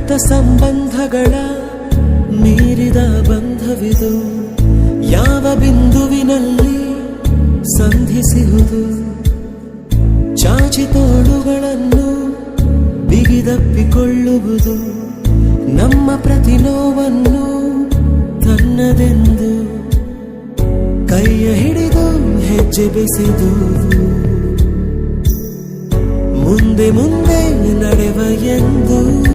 ರಕ್ತ ಸಂಬಂಧಗಳ ಮೀರಿದ ಬಂಧವಿದು ಯಾವ ಬಿಂದುವಿನಲ್ಲಿ ಸಂಧಿಸುವುದು ಚಾಚಿ ತೋಳುಗಳನ್ನು ಬಿಗಿದಪ್ಪಿಕೊಳ್ಳುವುದು ನಮ್ಮ ಪ್ರತಿ ನೋವನ್ನು ತನ್ನದೆಂದು ಕೈಯ ಹಿಡಿದು ಹೆಜ್ಜೆ ಬೆಸೆದು ಮುಂದೆ ಮುಂದೆ ನಡೆವ ಎಂದು